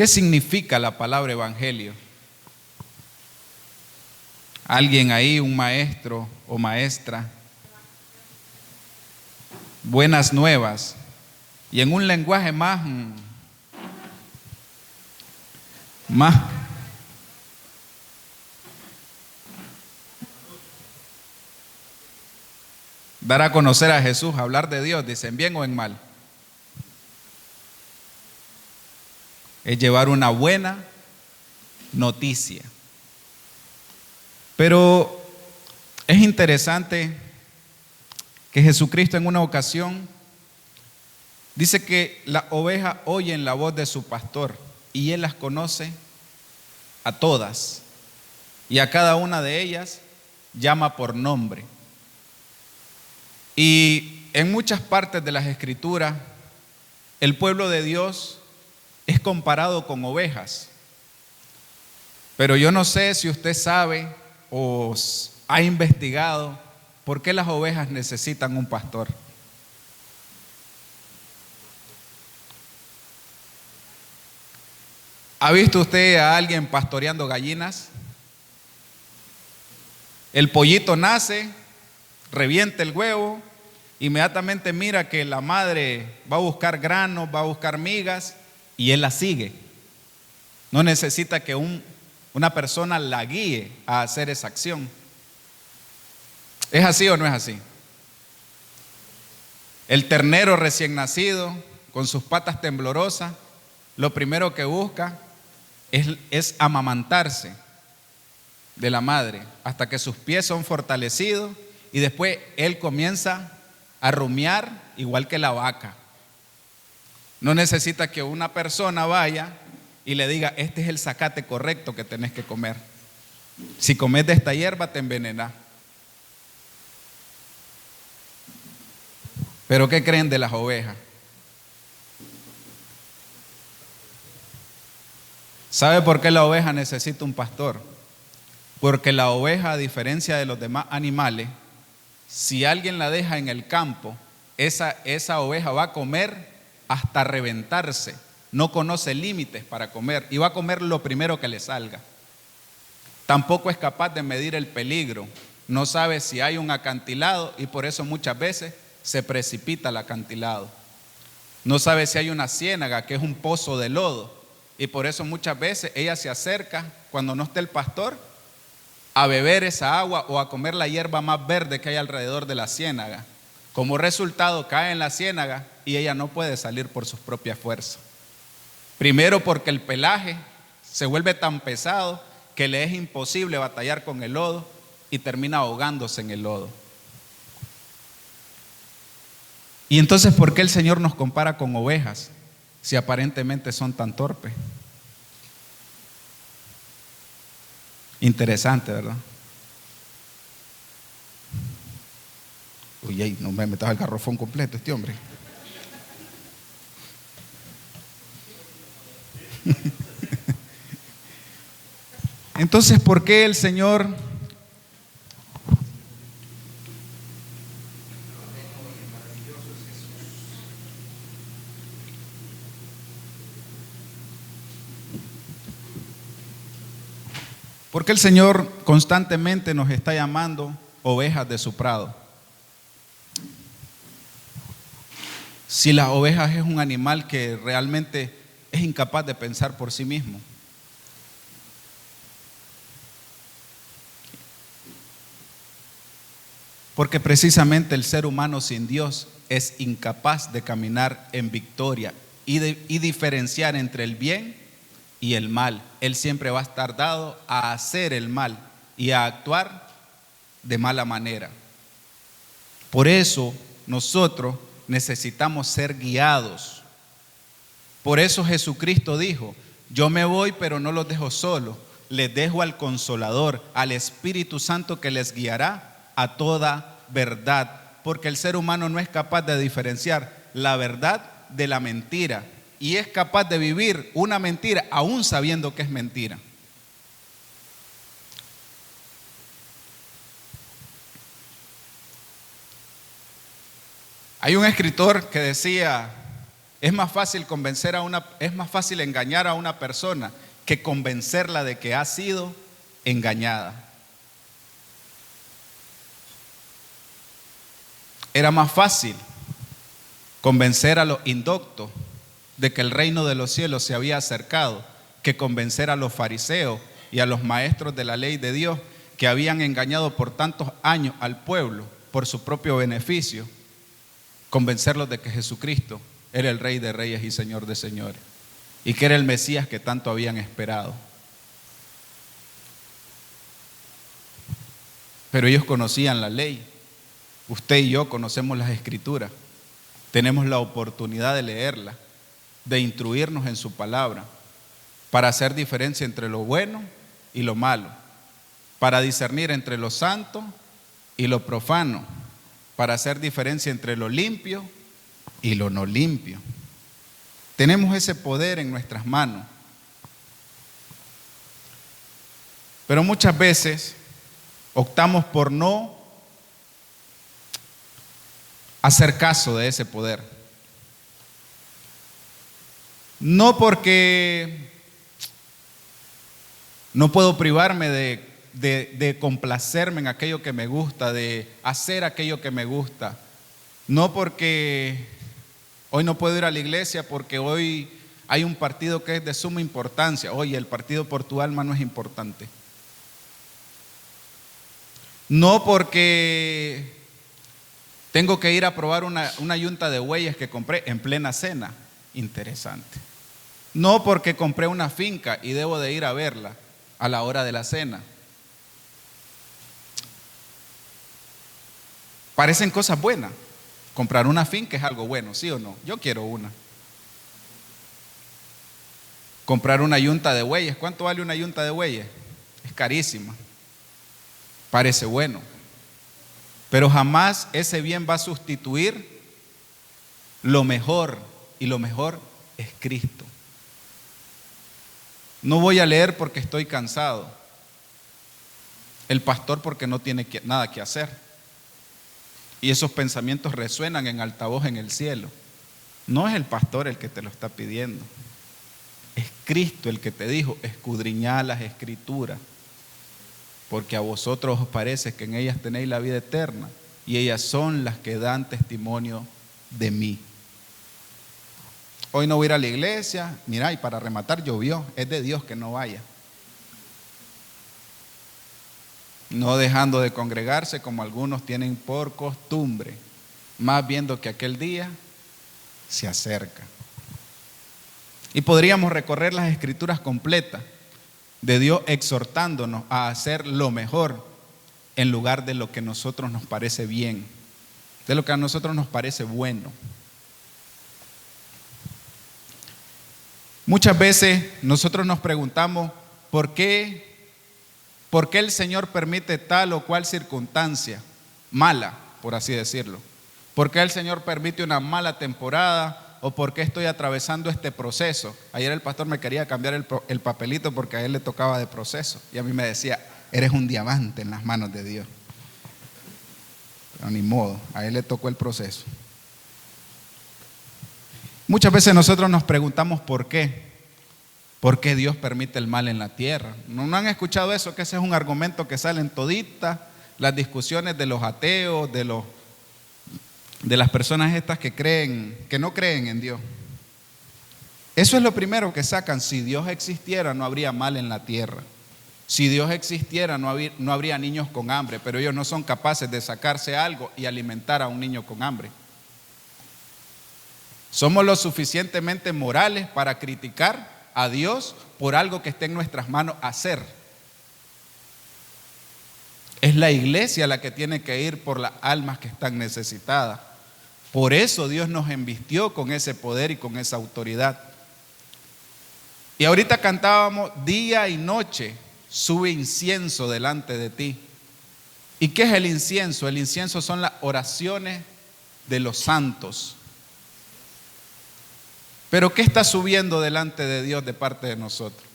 ¿Qué significa la palabra evangelio? ¿Alguien ahí, un maestro o maestra? Buenas nuevas. Y en un lenguaje más dar a conocer a Jesús, hablar de Dios, dicen bien o en mal. Es llevar una buena noticia. Pero es interesante que Jesucristo en una ocasión dice que las ovejas oyen la voz de su pastor y él las conoce a todas y a cada una de ellas llama por nombre. Y en muchas partes de las Escrituras el pueblo de Dios es comparado con ovejas. Pero yo no sé si usted sabe o ha investigado por qué las ovejas necesitan un pastor. ¿Ha visto usted a alguien pastoreando gallinas? El pollito nace, revienta el huevo, inmediatamente mira que la madre va a buscar granos, va a buscar migas y él la sigue. No necesita que una persona la guíe a hacer esa acción. ¿Es así o no es así? El ternero recién nacido, con sus patas temblorosas, lo primero que busca es amamantarse de la madre hasta que sus pies son fortalecidos y después él comienza a rumiar igual que la vaca. No necesita que una persona vaya y le diga: este es el zacate correcto que tenés que comer. Si comes de esta hierba te envenenás. Pero ¿qué creen de las ovejas? ¿Sabe por qué la oveja necesita un pastor? Porque la oveja, a diferencia de los demás animales, si alguien la deja en el campo, esa oveja va a comer hasta reventarse. No conoce límites para comer y va a comer lo primero que le salga. Tampoco es capaz de medir el peligro. No sabe si hay un acantilado y por eso muchas veces se precipita al acantilado. No sabe si hay una ciénaga, que es un pozo de lodo, y por eso muchas veces ella se acerca cuando no esté el pastor a beber esa agua o a comer la hierba más verde que hay alrededor de la ciénaga. Como resultado cae en la ciénaga y ella no puede salir por sus propias fuerzas. Primero porque el pelaje se vuelve tan pesado que le es imposible batallar con el lodo y termina ahogándose en el lodo. Y entonces, ¿por qué el Señor nos compara con ovejas si aparentemente son tan torpes? Interesante, ¿verdad? Uy, no me metas al garrofón completo este hombre. Entonces, ¿por qué el Señor constantemente nos está llamando ovejas de su prado? Si la oveja es un animal que realmente es incapaz de pensar por sí mismo. Porque precisamente el ser humano sin Dios es incapaz de caminar en victoria y diferenciar entre el bien y el mal. Él siempre va a estar dado a hacer el mal y a actuar de mala manera. Por eso nosotros necesitamos ser guiados. Por eso Jesucristo dijo: yo me voy, pero no los dejo solos. Les dejo al Consolador, al Espíritu Santo, que les guiará a toda verdad. Porque el ser humano no es capaz de diferenciar la verdad de la mentira. Y es capaz de vivir una mentira aún sabiendo que es mentira. Hay un escritor que decía Es más fácil es más fácil engañar a una persona que convencerla de que ha sido engañada. Era más fácil convencer a los indoctos de que el reino de los cielos se había acercado que convencer a los fariseos y a los maestros de la ley de Dios que habían engañado por tantos años al pueblo por su propio beneficio, convencerlos de que Jesucristo era el Rey de Reyes y Señor de Señores y que era el Mesías que tanto habían esperado. Pero ellos conocían la ley. Usted y yo conocemos las Escrituras. Tenemos la oportunidad de leerla, de instruirnos en su palabra, para hacer diferencia entre lo bueno y lo malo, para discernir entre lo santo y lo profano, para hacer diferencia entre lo limpio y lo no limpio. Tenemos ese poder en nuestras manos. Pero muchas veces optamos por no hacer caso de ese poder. No porque no puedo privarme de complacerme en aquello que me gusta, de hacer aquello que me gusta. No porque hoy no puedo ir a la iglesia porque hoy hay un partido que es de suma importancia. Oye, el partido por tu alma no es importante. No porque tengo que ir a probar una yunta de bueyes que compré en plena cena. Interesante. No porque compré una finca y debo de ir a verla a la hora de la cena. Parecen cosas buenas. Comprar una finca es algo bueno, ¿sí o no? Yo quiero una. Comprar una yunta de bueyes. ¿Cuánto vale una yunta de bueyes? Es carísima. Parece bueno. Pero jamás ese bien va a sustituir lo mejor. Y lo mejor es Cristo. No voy a leer porque estoy cansado. El pastor porque no tiene nada que hacer. Y esos pensamientos resuenan en altavoz en el cielo. No es el pastor el que te lo está pidiendo. Es Cristo el que te dijo: escudriñad las Escrituras, porque a vosotros os parece que en ellas tenéis la vida eterna, y ellas son las que dan testimonio de mí. Hoy no voy a ir a la iglesia. Mira, y para rematar, llovió. Es de Dios que no vaya. No dejando de congregarse como algunos tienen por costumbre, más viendo que aquel día se acerca. Y podríamos recorrer las Escrituras completas de Dios exhortándonos a hacer lo mejor en lugar de lo que a nosotros nos parece bien, de lo que a nosotros nos parece bueno. Muchas veces nosotros nos preguntamos ¿por qué el Señor permite tal o cual circunstancia mala, por así decirlo? ¿Por qué el Señor permite una mala temporada? ¿O por qué estoy atravesando este proceso? Ayer el pastor me quería cambiar el papelito porque a él le tocaba de proceso. Y a mí me decía: eres un diamante en las manos de Dios. Pero ni modo, a él le tocó el proceso. Muchas veces nosotros nos preguntamos ¿por qué? ¿Por qué Dios permite el mal en la tierra? ¿No han escuchado eso? Que ese es un argumento que sale en toditas las discusiones de los ateos, de las personas estas que no creen en Dios. Eso es lo primero que sacan. Si Dios existiera, no habría mal en la tierra. Si Dios existiera, no habría niños con hambre, pero ellos no son capaces de sacarse algo y alimentar a un niño con hambre. Somos lo suficientemente morales para criticar a Dios por algo que esté en nuestras manos hacer. Es la iglesia la que tiene que ir por las almas que están necesitadas. Por eso Dios nos envistió con ese poder y con esa autoridad. Y ahorita cantábamos: día y noche sube incienso delante de ti. ¿Y qué es el incienso? El incienso son las oraciones de los santos. Pero ¿qué está subiendo delante de Dios de parte de nosotros?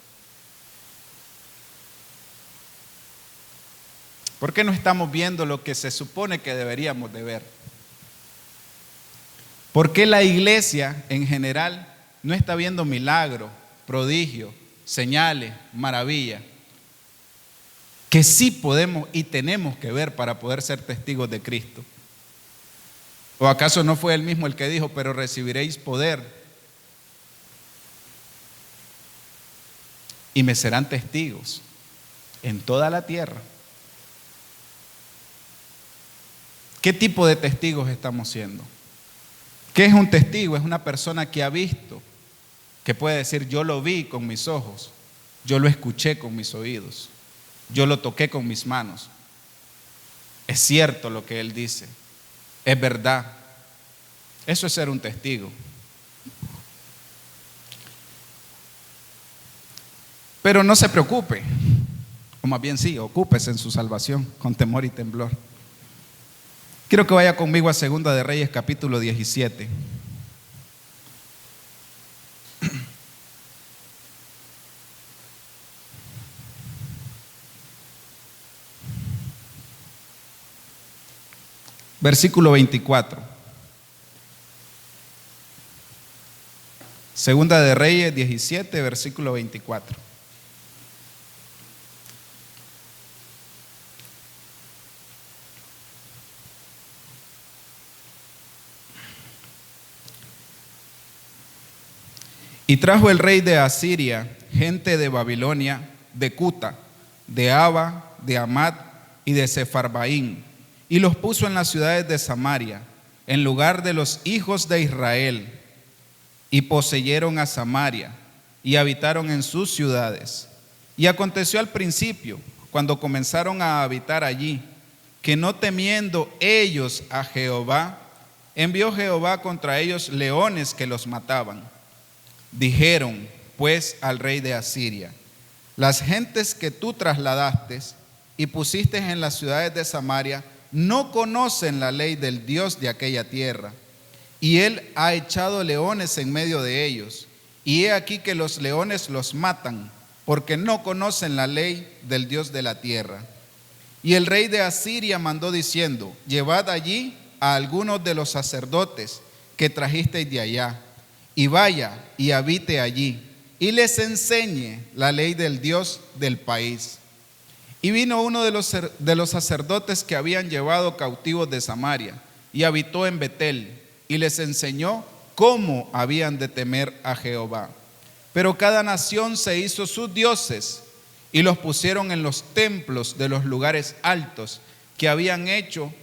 ¿Por qué no estamos viendo lo que se supone que deberíamos de ver? ¿Por qué la iglesia en general no está viendo milagros, prodigios, señales, maravillas? Que sí podemos y tenemos que ver para poder ser testigos de Cristo. ¿O acaso no fue él mismo el que dijo, pero recibiréis poder y me serán testigos en toda la tierra? ¿Qué tipo de testigos estamos siendo? ¿Qué es un testigo? Es una persona que ha visto, que puede decir, yo lo vi con mis ojos, yo lo escuché con mis oídos, yo lo toqué con mis manos. Es cierto lo que él dice, es verdad. Eso es ser un testigo. Pero no se preocupe, o más bien sí, ocúpese en su salvación con temor y temblor. Quiero que vaya conmigo a Segunda de Reyes capítulo 17. Versículo 24. Segunda de Reyes 17, versículo 24. Y trajo el rey de Asiria gente de Babilonia, de Cuta, de Aba, de Amat y de Sefarbaín, y los puso en las ciudades de Samaria, en lugar de los hijos de Israel, y poseyeron a Samaria, y habitaron en sus ciudades. Y aconteció al principio, cuando comenzaron a habitar allí, que no temiendo ellos a Jehová, envió Jehová contra ellos leones que los mataban. Dijeron pues al rey de Asiria: las gentes que tú trasladaste y pusiste en las ciudades de Samaria no conocen la ley del Dios de aquella tierra, y él ha echado leones en medio de ellos, y he aquí que los leones los matan, porque no conocen la ley del Dios de la tierra. Y el rey de Asiria mandó diciendo: llevad allí a algunos de los sacerdotes que trajisteis de allá, y vaya y habite allí, y les enseñe la ley del Dios del país. Y vino uno de los sacerdotes que habían llevado cautivos de Samaria, y habitó en Betel, y les enseñó cómo habían de temer a Jehová. Pero cada nación se hizo sus dioses, y los pusieron en los templos de los lugares altos que habían hecho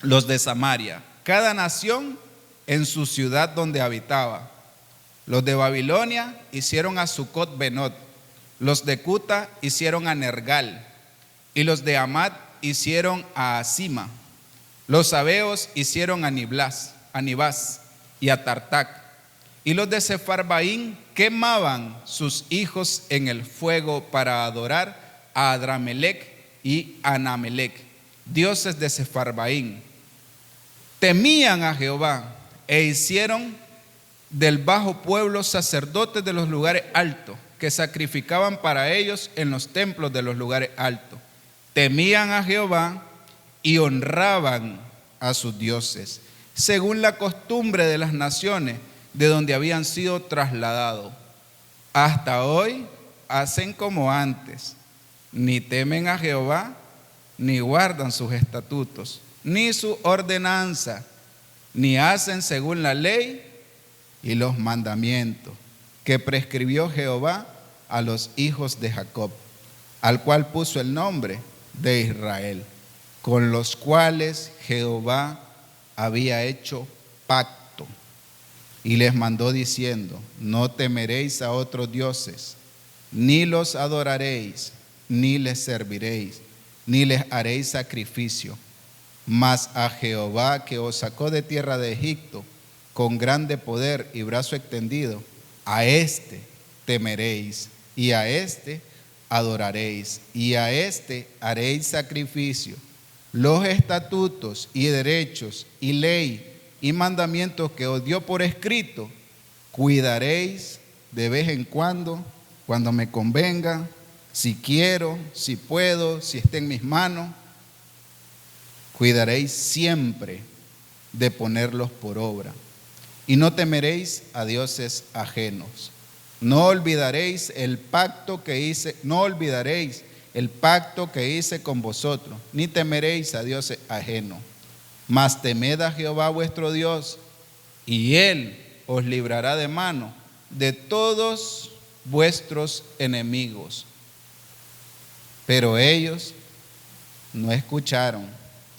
los de Samaria, cada nación en su ciudad donde habitaba. Los de Babilonia hicieron a Sucot Benot, los de Cuta hicieron a Nergal, y los de Amat hicieron a Asima. Los sabeos hicieron a Nibás y a Tartac, y los de Sefarbaín quemaban sus hijos en el fuego para adorar a Adramelec y Anamelec, dioses de Sefarbaín. Temían a Jehová e hicieron del bajo pueblo sacerdotes de los lugares altos, que sacrificaban para ellos en los templos de los lugares altos. Temían a Jehová y honraban a sus dioses, según la costumbre de las naciones de donde habían sido trasladados. Hasta hoy hacen como antes, ni temen a Jehová, ni guardan sus estatutos, ni su ordenanza, ni hacen según la ley y los mandamientos que prescribió Jehová a los hijos de Jacob, al cual puso el nombre de Israel, con los cuales Jehová había hecho pacto, y les mandó diciendo: no temeréis a otros dioses, ni los adoraréis, ni les serviréis, ni les haréis sacrificio, mas a Jehová que os sacó de tierra de Egipto con grande poder y brazo extendido, a éste temeréis, y a éste adoraréis, y a éste haréis sacrificio. Los estatutos y derechos y ley y mandamientos que os dio por escrito, cuidaréis de vez en cuando me convenga, si quiero, si puedo, si está en mis manos. Cuidaréis siempre de ponerlos por obra, y no temeréis a dioses ajenos. No olvidaréis el pacto que hice, no olvidaréis el pacto que hice con vosotros, ni temeréis a dioses ajenos. Mas temed a Jehová vuestro Dios, y Él os librará de mano de todos vuestros enemigos. Pero ellos no escucharon,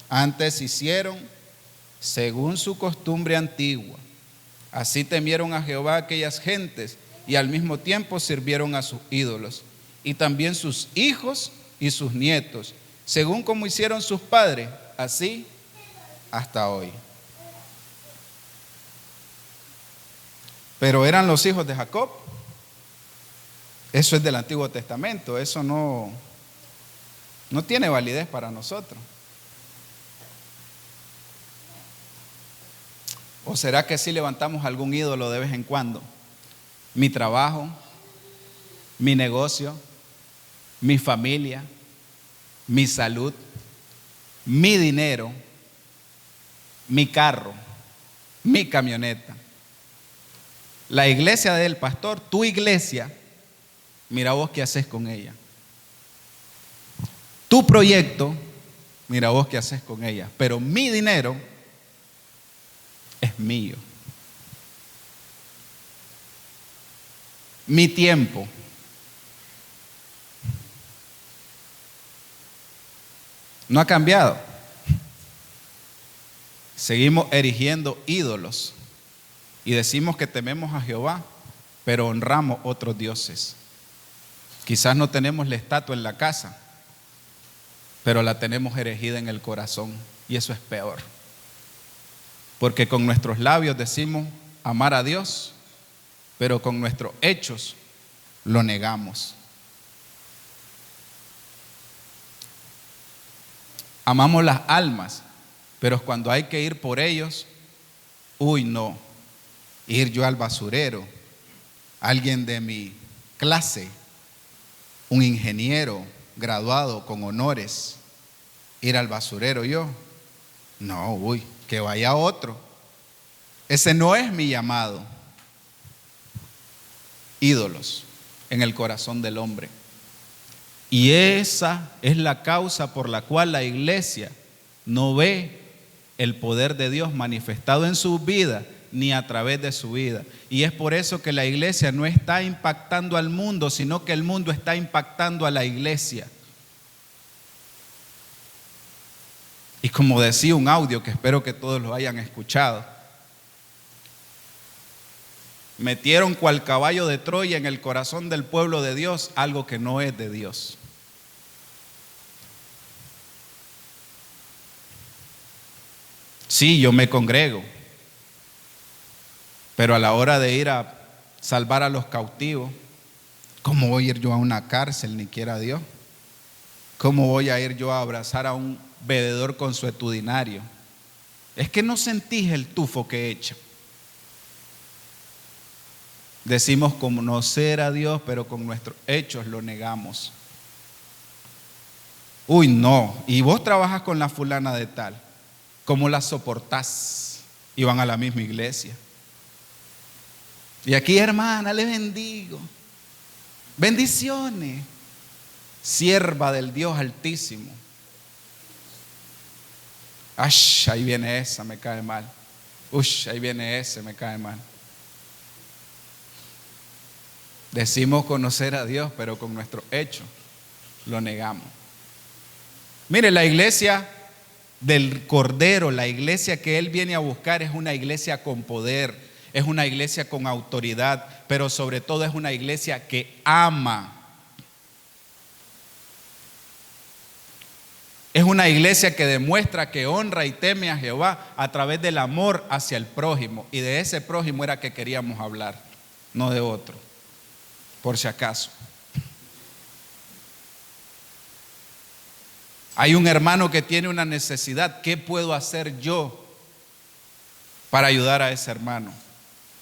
antes hicieron según su costumbre antigua. Así temieron a Jehová aquellas gentes y al mismo tiempo sirvieron a sus ídolos. Y también sus hijos y sus nietos, según como hicieron sus padres, así hasta hoy. Pero eran los hijos de Jacob. Eso es del Antiguo Testamento, eso no tiene validez para nosotros. ¿O será que sí levantamos algún ídolo de vez en cuando? Mi trabajo, mi negocio, mi familia, mi salud, mi dinero, mi carro, mi camioneta. La iglesia del pastor, tu iglesia, mira vos qué haces con ella. Tu proyecto, mira vos qué haces con ella. Pero mi dinero es mío. Mi tiempo. No ha cambiado. Seguimos erigiendo ídolos y decimos que tememos a Jehová, pero honramos otros dioses. Quizás no tenemos la estatua en la casa, pero la tenemos erigida en el corazón, y eso es peor. Porque con nuestros labios decimos amar a Dios, pero con nuestros hechos lo negamos. Amamos las almas, pero cuando hay que ir por ellos, uy, no. Ir yo al basurero, alguien de mi clase, un ingeniero graduado con honores, ir al basurero yo. No, uy, que vaya otro. Ese no es mi llamado. Ídolos en el corazón del hombre. Y esa es la causa por la cual la iglesia no ve el poder de Dios manifestado en su vida ni a través de su vida. Y es por eso que la iglesia no está impactando al mundo, sino que el mundo está impactando a la iglesia. Y como decía un audio que espero que todos lo hayan escuchado, metieron cual caballo de Troya en el corazón del pueblo de Dios algo que no es de Dios. Sí, yo me congrego, pero a la hora de ir a salvar a los cautivos, ¿cómo voy a ir yo a una cárcel, ni quiera Dios? ¿Cómo voy a ir yo a abrazar a un bebedor consuetudinario? Es que no sentís el tufo que echa. Decimos conocer a Dios, pero con nuestros hechos lo negamos. Uy, no, y vos trabajas con la fulana de tal, ¿cómo la soportás? Y van a la misma iglesia. Y aquí, hermana, le bendigo. Bendiciones. Sierva del Dios Altísimo. Ash, ahí viene esa, me cae mal. Ush, ahí viene ese, me cae mal. Decimos conocer a Dios, pero con nuestro hecho lo negamos. Mire, la iglesia del Cordero, la iglesia que Él viene a buscar es una iglesia con poder, es una iglesia con autoridad, pero sobre todo es una iglesia que ama. Es una iglesia que demuestra que honra y teme a Jehová a través del amor hacia el prójimo. Y de ese prójimo era que queríamos hablar, no de otro, por si acaso. Hay un hermano que tiene una necesidad. ¿Qué puedo hacer yo para ayudar a ese hermano?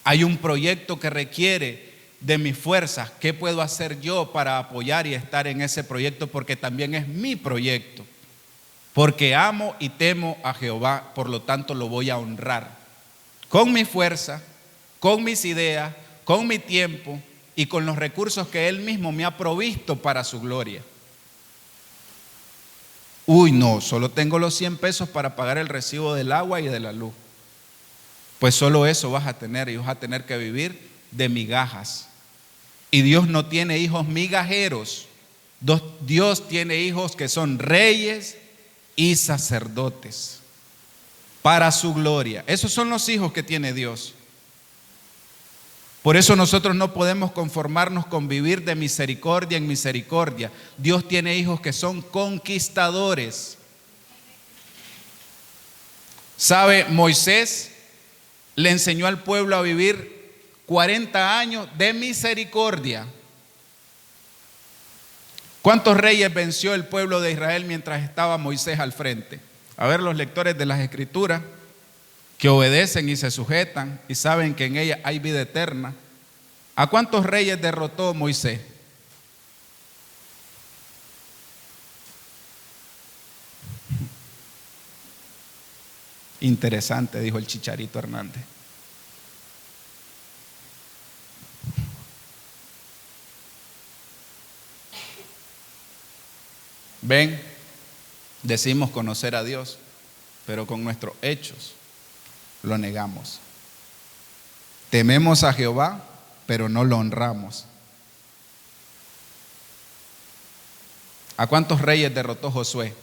Hay un proyecto que requiere de mis fuerzas. ¿Qué puedo hacer yo para apoyar y estar en ese proyecto? Porque también es mi proyecto. Porque amo y temo a Jehová, por lo tanto lo voy a honrar con mi fuerza, con mis ideas, con mi tiempo y con los recursos que Él mismo me ha provisto para su gloria. Uy, no, solo tengo los 100 pesos para pagar el recibo del agua y de la luz. Pues solo eso vas a tener y vas a tener que vivir de migajas. Y Dios no tiene hijos migajeros. Dios tiene hijos que son reyes y sacerdotes para su gloria. Esos son los hijos que tiene Dios. Por eso nosotros no podemos conformarnos con vivir de misericordia en misericordia. Dios tiene hijos que son conquistadores. ¿Sabe? Moisés le enseñó al pueblo a vivir 40 años de misericordia. ¿Cuántos reyes venció el pueblo de Israel mientras estaba Moisés al frente? A ver, los lectores de las Escrituras que obedecen y se sujetan y saben que en ella hay vida eterna. ¿A cuántos reyes derrotó Moisés? Interesante, dijo el Chicharito Hernández. Ven, decimos conocer a Dios, pero con nuestros hechos lo negamos. Tememos a Jehová, pero no lo honramos. ¿A cuántos reyes derrotó Josué?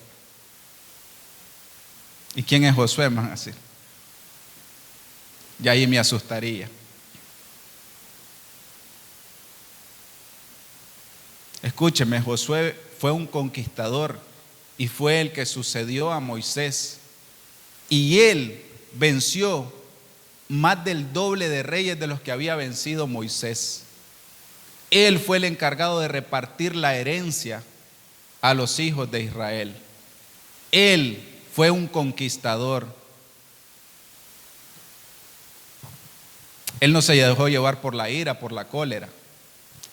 ¿Y quién es Josué? Más así. Y ahí me asustaría. Escúcheme, Josué fue un conquistador y fue el que sucedió a Moisés. Y él venció más del doble de reyes de los que había vencido Moisés. Él fue el encargado de repartir la herencia a los hijos de Israel. Él fue un conquistador. Él no se dejó llevar por la ira, por la cólera.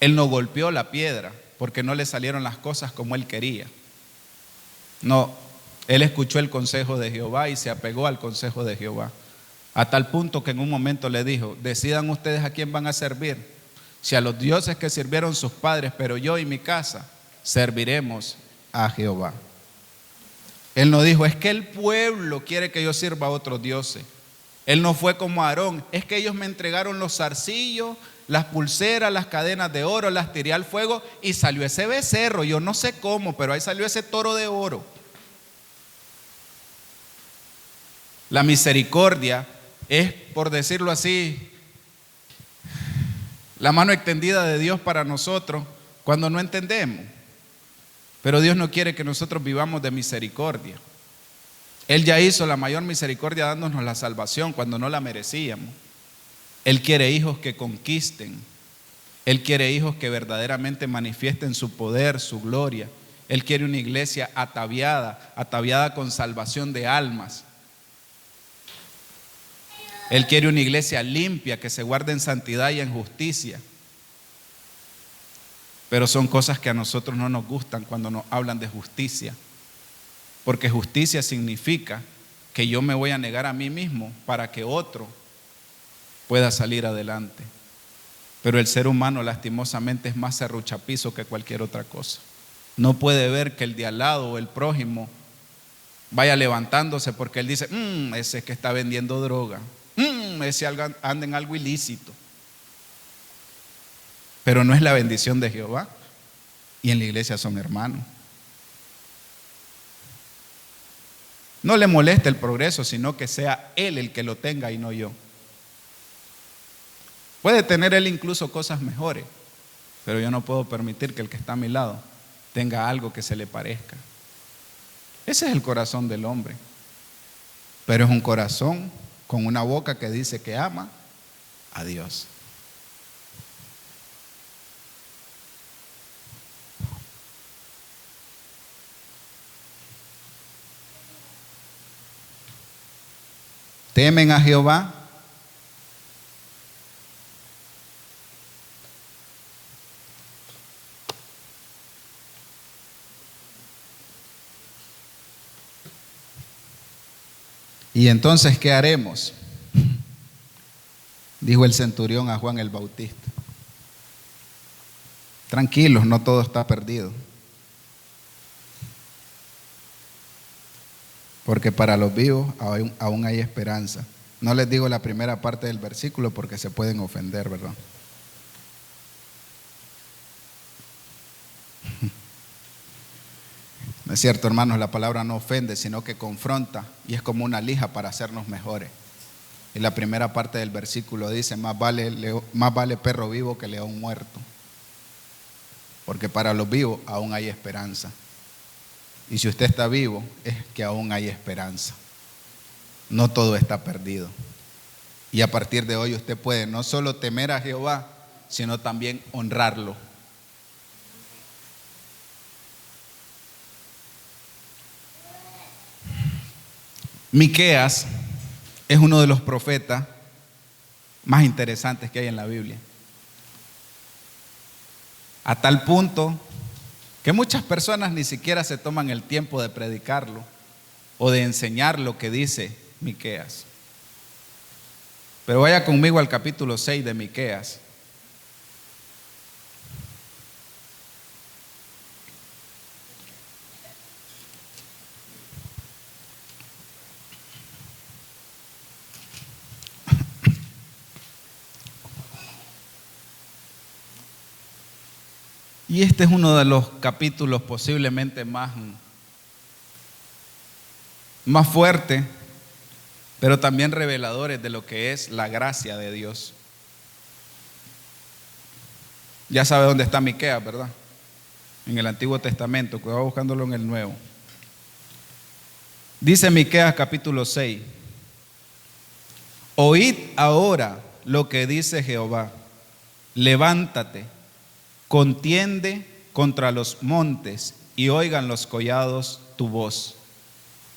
Él no golpeó la piedra porque no le salieron las cosas como él quería. No, él escuchó el consejo de Jehová y se apegó al consejo de Jehová. A tal punto que en un momento le dijo: decidan ustedes a quién van a servir, si a los dioses que sirvieron sus padres, pero yo y mi casa serviremos a Jehová. Él no dijo: es que el pueblo quiere que yo sirva a otros dioses. Él no fue como Aarón: es que ellos me entregaron los zarcillos, las pulseras, las cadenas de oro, las tiré al fuego y salió ese becerro, yo no sé cómo, pero ahí salió ese toro de oro. La misericordia es, por decirlo así, la mano extendida de Dios para nosotros cuando no entendemos. Pero Dios no quiere que nosotros vivamos de misericordia. Él ya hizo la mayor misericordia dándonos la salvación cuando no la merecíamos. Él quiere hijos que conquisten. Él quiere hijos que verdaderamente manifiesten su poder, su gloria. Él quiere una iglesia ataviada con salvación de almas. Él quiere una iglesia limpia, que se guarde en santidad y en justicia. Pero son cosas que a nosotros no nos gustan cuando nos hablan de justicia. Porque justicia significa que yo me voy a negar a mí mismo para que otro pueda salir adelante. Pero el ser humano lastimosamente es más serruchapizo que cualquier otra cosa. No puede ver que el de al lado o el prójimo vaya levantándose porque él dice: ese que está vendiendo droga, ese anda en algo ilícito. Pero no es la bendición de Jehová. Y en la iglesia son hermanos. No le moleste el progreso, sino que sea él el que lo tenga y no yo. Puede tener él incluso cosas mejores, pero yo no puedo permitir que el que está a mi lado tenga algo que se le parezca. Ese es el corazón del hombre. Pero es un corazón con una boca que dice que ama a Dios. ¿Temen a Jehová? Y entonces, ¿qué haremos? dijo el centurión a Juan el Bautista. Tranquilos, no todo está perdido. Porque para los vivos aún hay esperanza. No les digo la primera parte del versículo porque se pueden ofender, ¿verdad? No es cierto, hermanos, la palabra no ofende, sino que confronta y es como una lija para hacernos mejores. Y la primera parte del versículo dice, más vale perro vivo que león muerto. Porque para los vivos aún hay esperanza. Y si usted está vivo, es que aún hay esperanza. No todo está perdido. Y a partir de hoy usted puede no solo temer a Jehová, sino también honrarlo. Miqueas es uno de los profetas más interesantes que hay en la Biblia. A tal punto que muchas personas ni siquiera se toman el tiempo de predicarlo o de enseñar lo que dice Miqueas. Pero vaya conmigo al capítulo 6 de Miqueas. Y este es uno de los capítulos posiblemente más fuertes, pero también reveladores de lo que es la gracia de Dios. Ya sabe dónde está Miqueas, ¿verdad? En el Antiguo Testamento, que va buscándolo en el Nuevo. Dice Miqueas capítulo 6: oíd ahora lo que dice Jehová, levántate, contiende contra los montes y oigan los collados tu voz.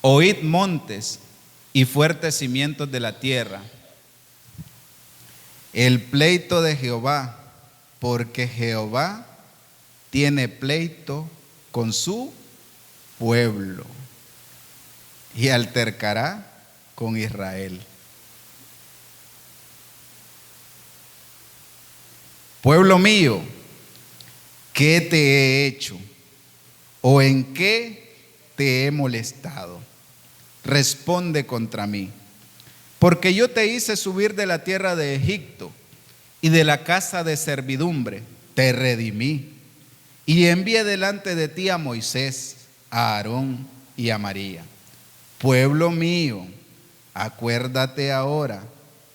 Oíd montes y fuertes cimientos de la tierra, el pleito de Jehová, porque Jehová tiene pleito con su pueblo y altercará con Israel. Pueblo mío, ¿qué te he hecho? ¿O en qué te he molestado? Responde contra mí. Porque yo te hice subir de la tierra de Egipto y de la casa de servidumbre, te redimí. Y envié delante de ti a Moisés, a Aarón y a María. Pueblo mío, acuérdate ahora,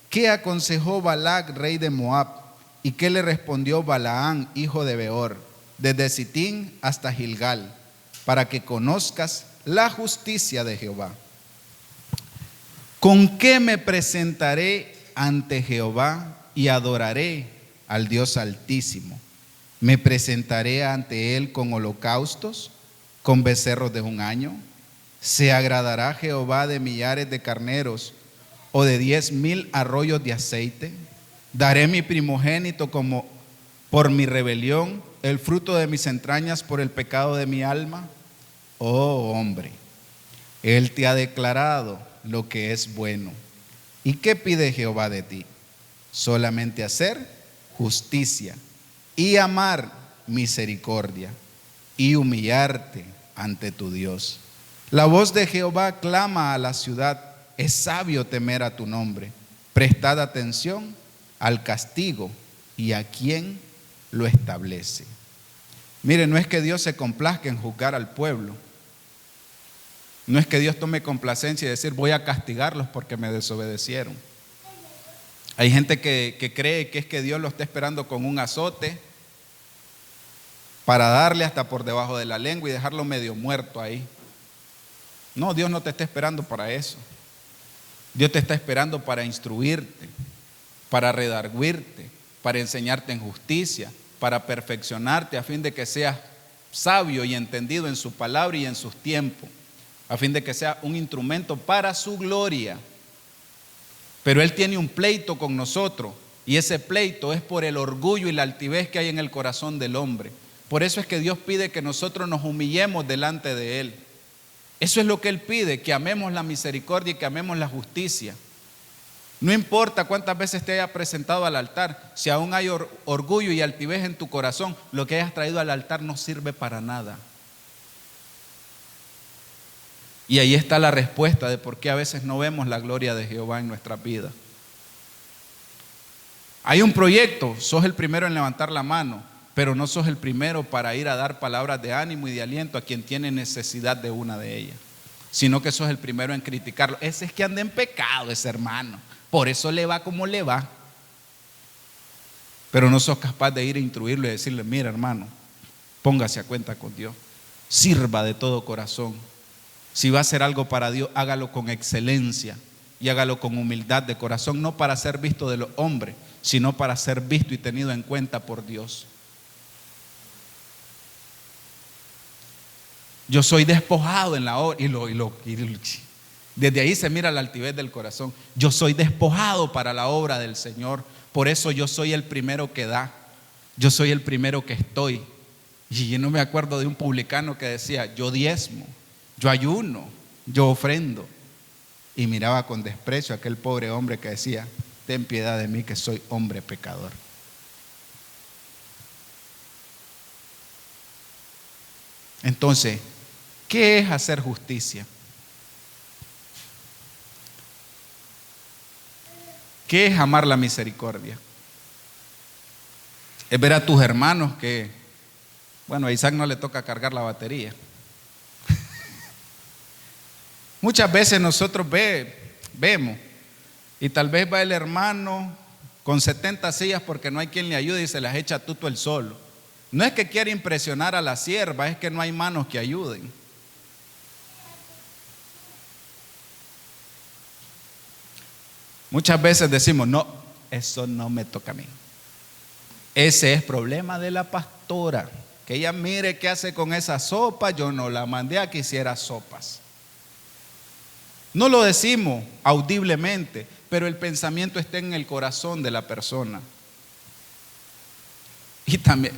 ¿qué aconsejó Balac, rey de Moab? ¿Y qué le respondió Balaán, hijo de Beor, desde Sitín hasta Gilgal, para que conozcas la justicia de Jehová? ¿Con qué me presentaré ante Jehová y adoraré al Dios Altísimo? ¿Me presentaré ante Él con holocaustos, con becerros de un año? ¿Se agradará Jehová de millares de carneros o de 10,000 arroyos de aceite? ¿Daré mi primogénito como por mi rebelión, el fruto de mis entrañas por el pecado de mi alma? Oh hombre, Él te ha declarado lo que es bueno. ¿Y qué pide Jehová de ti? Solamente hacer justicia y amar misericordia y humillarte ante tu Dios. La voz de Jehová clama a la ciudad, es sabio temer a tu nombre. Prestad atención al castigo y a quien lo establece. Mire, no es que Dios se complazca en juzgar al pueblo. No es que Dios tome complacencia y decir voy a castigarlos porque me desobedecieron. Hay gente que cree que es que Dios lo está esperando con un azote para darle hasta por debajo de la lengua y dejarlo medio muerto ahí. No, Dios no te está esperando para eso. Dios te está esperando para instruirte, para redarguirte, para enseñarte en justicia, para perfeccionarte a fin de que seas sabio y entendido en su palabra y en sus tiempos, a fin de que sea un instrumento para su gloria. Pero Él tiene un pleito con nosotros y ese pleito es por el orgullo y la altivez que hay en el corazón del hombre. Por eso es que Dios pide que nosotros nos humillemos delante de Él. Eso es lo que Él pide, que amemos la misericordia y que amemos la justicia. No importa cuántas veces te haya presentado al altar, si aún hay orgullo y altivez en tu corazón, lo que hayas traído al altar no sirve para nada. Y ahí está la respuesta de por qué a veces no vemos la gloria de Jehová en nuestras vidas. Hay un proyecto, sos el primero en levantar la mano, pero no sos el primero para ir a dar palabras de ánimo y de aliento a quien tiene necesidad de una de ellas, sino que sos el primero en criticarlo. Ese es que anda en pecado, ese hermano, por eso le va como le va. Pero no sos capaz de ir a instruirlo y decirle: mira, hermano, póngase a cuenta con Dios, sirva de todo corazón. Si va a hacer algo para Dios, hágalo con excelencia y hágalo con humildad de corazón, no para ser visto de los hombres, sino para ser visto y tenido en cuenta por Dios. Yo soy despojado en la obra, desde ahí se mira la altivez del corazón. Yo soy despojado para la obra del Señor, por eso yo soy el primero que da, yo soy el primero que estoy. Y yo no me acuerdo de un publicano que decía: yo diezmo, yo ayuno, yo ofrendo. Y miraba con desprecio a aquel pobre hombre que decía: ten piedad de mí, que soy hombre pecador. Entonces, ¿qué es hacer justicia? ¿Qué es amar la misericordia? Es ver a tus hermanos que, bueno, a Isaac no le toca cargar la batería. Muchas veces nosotros vemos, y tal vez va el hermano con 70 sillas porque no hay quien le ayude y se las echa tuto él solo. No es que quiera impresionar a la sierva, es que no hay manos que ayuden. Muchas veces decimos: no, eso no me toca a mí. Ese es problema de la pastora, que ella mire qué hace con esa sopa. Yo no la mandé a que hiciera sopas. No lo decimos audiblemente, pero el pensamiento está en el corazón de la persona. Y también,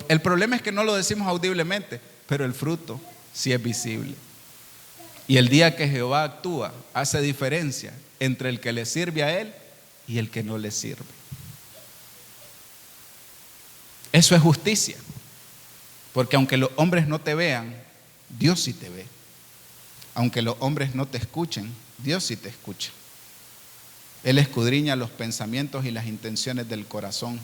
el problema es que no lo decimos audiblemente, pero el fruto sí es visible. Y el día que Jehová actúa, hace diferencia entre el que le sirve a Él y el que no le sirve. Eso es justicia, porque aunque los hombres no te vean, Dios sí te ve. Aunque los hombres no te escuchen, Dios sí te escucha. Él escudriña los pensamientos y las intenciones del corazón.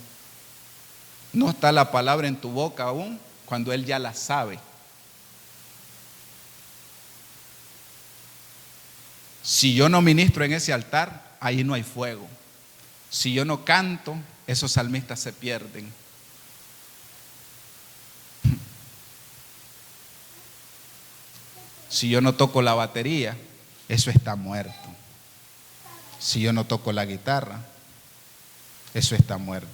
No está la palabra en tu boca aún cuando Él ya la sabe. Si yo no ministro en ese altar, ahí no hay fuego. Si yo no canto, esos salmistas se pierden. Si yo no toco la batería, eso está muerto. Si yo no toco la guitarra, eso está muerto.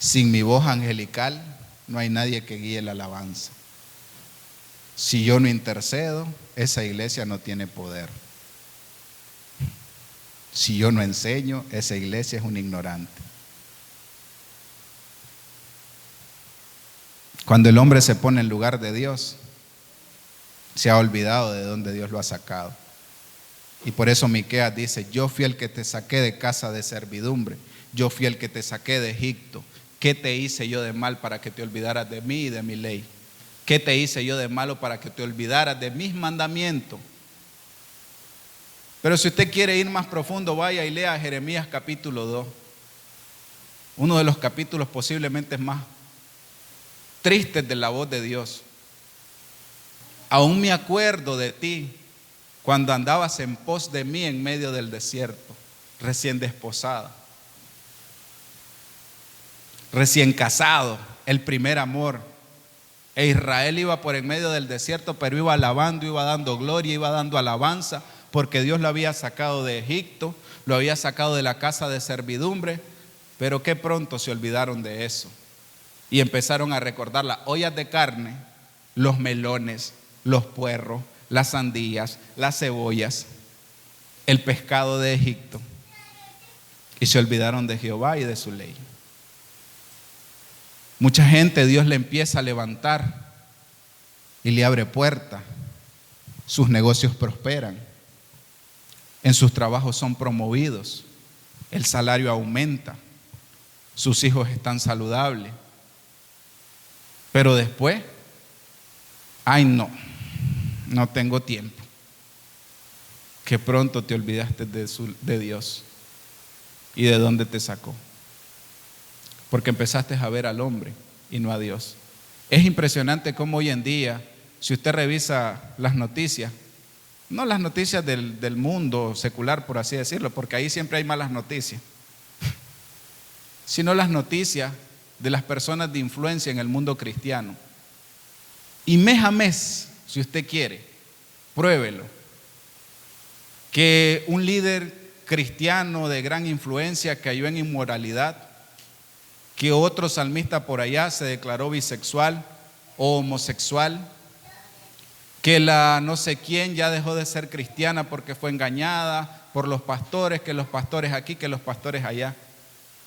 Sin mi voz angelical, no hay nadie que guíe la alabanza. Si yo no intercedo, esa iglesia no tiene poder. Si yo no enseño, esa iglesia es un ignorante. Cuando el hombre se pone en lugar de Dios, se ha olvidado de dónde Dios lo ha sacado. Y por eso Miqueas dice: yo fui el que te saqué de casa de servidumbre, yo fui el que te saqué de Egipto. ¿Qué te hice yo de mal para que te olvidaras de mí y de mi ley? ¿Qué te hice yo de malo para que te olvidaras de mis mandamientos? Pero si usted quiere ir más profundo, vaya y lea Jeremías capítulo 2. Uno de los capítulos posiblemente más tristes de la voz de Dios. Aún me acuerdo de ti cuando andabas en pos de mí en medio del desierto, recién desposada, recién casado, el primer amor. E Israel iba por en medio del desierto, pero iba alabando, iba dando gloria, iba dando alabanza, porque Dios lo había sacado de Egipto, lo había sacado de la casa de servidumbre. Pero qué pronto se olvidaron de eso y empezaron a recordar las ollas de carne, los melones, los puerros, las sandías, las cebollas, el pescado de Egipto, y se olvidaron de Jehová y de su ley. Mucha gente Dios le empieza a levantar y le abre puertas, sus negocios prosperan, en sus trabajos son promovidos, el salario aumenta, sus hijos están saludables. Pero después, ay no tengo tiempo. Que pronto te olvidaste de Dios y de dónde te sacó. Porque empezaste a ver al hombre y no a Dios. Es impresionante cómo hoy en día, si usted revisa las noticias, no las noticias del mundo secular, por así decirlo, porque ahí siempre hay malas noticias, sino las noticias de las personas de influencia en el mundo cristiano. Y mes a mes, si usted quiere, pruébelo, que un líder cristiano de gran influencia cayó en inmoralidad, que otro salmista por allá se declaró bisexual o homosexual, que la no sé quién ya dejó de ser cristiana porque fue engañada por los pastores, que los pastores aquí, que los pastores allá.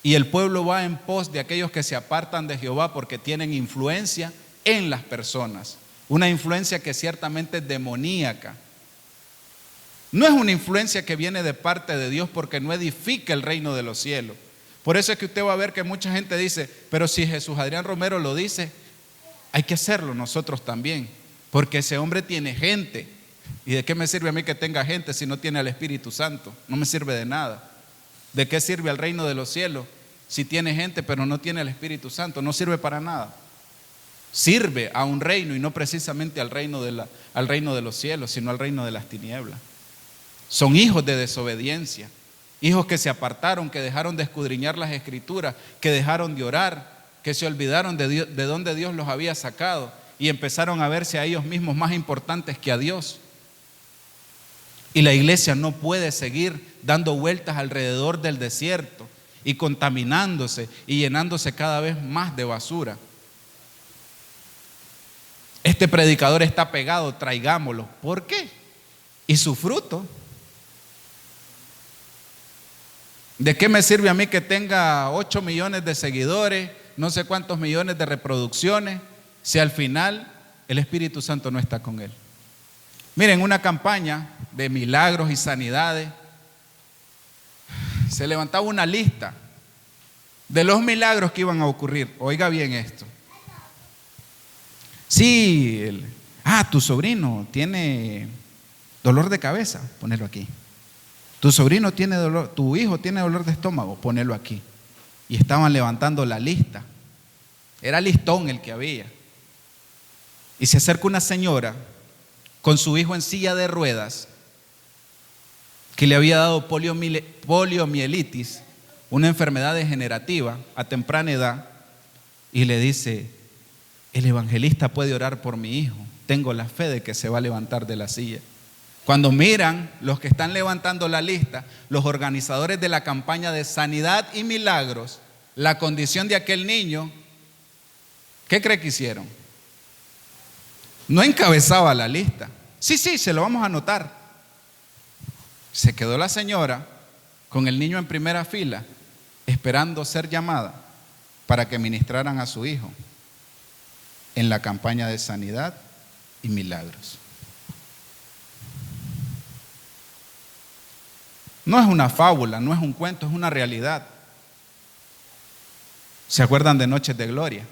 Y el pueblo va en pos de aquellos que se apartan de Jehová porque tienen influencia en las personas. Una influencia que ciertamente es demoníaca. No es una influencia que viene de parte de Dios porque no edifica el reino de los cielos. Por eso es que usted va a ver que mucha gente dice, pero si Jesús Adrián Romero lo dice, hay que hacerlo nosotros también. Porque ese hombre tiene gente. ¿Y de qué me sirve a mí que tenga gente si no tiene al Espíritu Santo? No me sirve de nada. ¿De qué sirve al reino de los cielos si tiene gente pero no tiene el Espíritu Santo? No sirve para nada. Sirve a un reino y no precisamente al reino de los cielos, sino al reino de las tinieblas. Son hijos de desobediencia, hijos que se apartaron, que dejaron de escudriñar las Escrituras, que dejaron de orar, que se olvidaron de dónde Dios los había sacado y empezaron a verse a ellos mismos más importantes que a Dios. Y la iglesia no puede seguir dando vueltas alrededor del desierto y contaminándose y llenándose cada vez más de basura. Este predicador está pegado, traigámoslo. ¿Por qué? ¿Y su fruto? ¿De qué me sirve a mí que tenga 8 millones de seguidores, no sé cuántos millones de reproducciones, si al final el Espíritu Santo no está con él? Miren, una campaña de milagros y sanidades, se levantaba una lista de los milagros que iban a ocurrir. Oiga bien esto. Sí, tu sobrino tiene dolor de cabeza, ponelo aquí. Tu sobrino tiene dolor, tu hijo tiene dolor de estómago, ponelo aquí. Y estaban levantando la lista. Era listón el que había. Y se acerca una señora con su hijo en silla de ruedas que le había dado poliomielitis, una enfermedad degenerativa a temprana edad, y le dice: el evangelista puede orar por mi hijo, tengo la fe de que se va a levantar de la silla. Cuando miran los que están levantando la lista, los organizadores de la campaña de sanidad y milagros, la condición de aquel niño, ¿qué cree que hicieron? No encabezaba la lista. Sí, se lo vamos a anotar. Se quedó la señora con el niño en primera fila, esperando ser llamada para que ministraran a su hijo en la campaña de sanidad y milagros. No es una fábula, no es un cuento, es una realidad. ¿Se acuerdan de Noches de Gloria?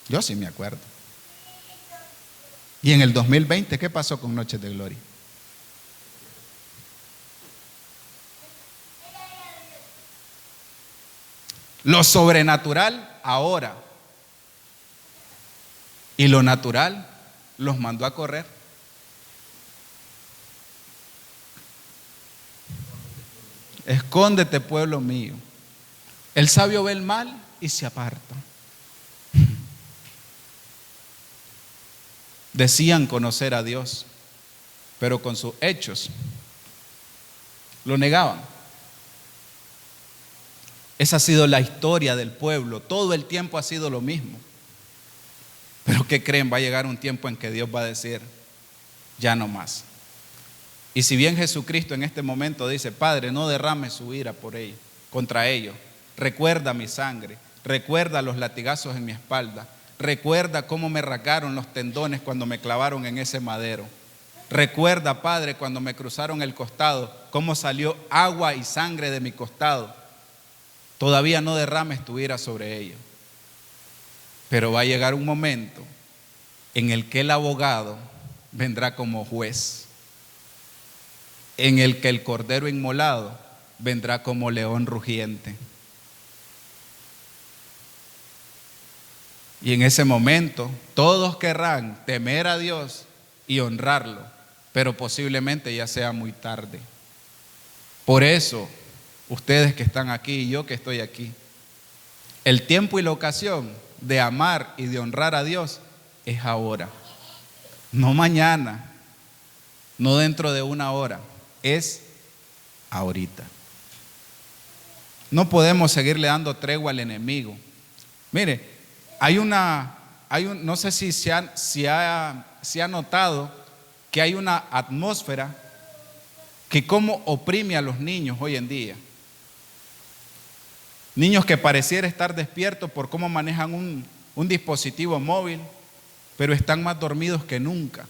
Yo sí me acuerdo. Y en el 2020, ¿qué pasó con Noches de Gloria? Lo sobrenatural ahora y lo natural los mandó a correr. Escóndete, pueblo mío. El sabio ve el mal y se aparta. Decían conocer a Dios, pero con sus hechos lo negaban. Esa ha sido la historia del pueblo. Todo el tiempo ha sido lo mismo. Pero ¿qué creen? Va a llegar un tiempo en que Dios va a decir: ya no más. Y si bien Jesucristo en este momento dice: Padre, no derrame su ira por ellos, contra ellos. Recuerda mi sangre, recuerda los latigazos en mi espalda, recuerda cómo me rasgaron los tendones cuando me clavaron en ese madero. Recuerda, Padre, cuando me cruzaron el costado, cómo salió agua y sangre de mi costado. Todavía no derrames tu ira sobre ellos. Pero va a llegar un momento en el que el abogado vendrá como juez, en el que el cordero inmolado vendrá como león rugiente. Y en ese momento todos querrán temer a Dios y honrarlo, pero posiblemente ya sea muy tarde. Por eso, ustedes que están aquí y yo que estoy aquí, el tiempo y la ocasión de amar y de honrar a Dios es ahora, no mañana, no dentro de una hora, es ahorita. No podemos seguirle dando tregua al enemigo. Mire, no sé si se ha notado que hay una atmósfera que cómo oprime a los niños hoy en día. Niños que pareciera estar despiertos por cómo manejan un dispositivo móvil, pero están más dormidos que nunca.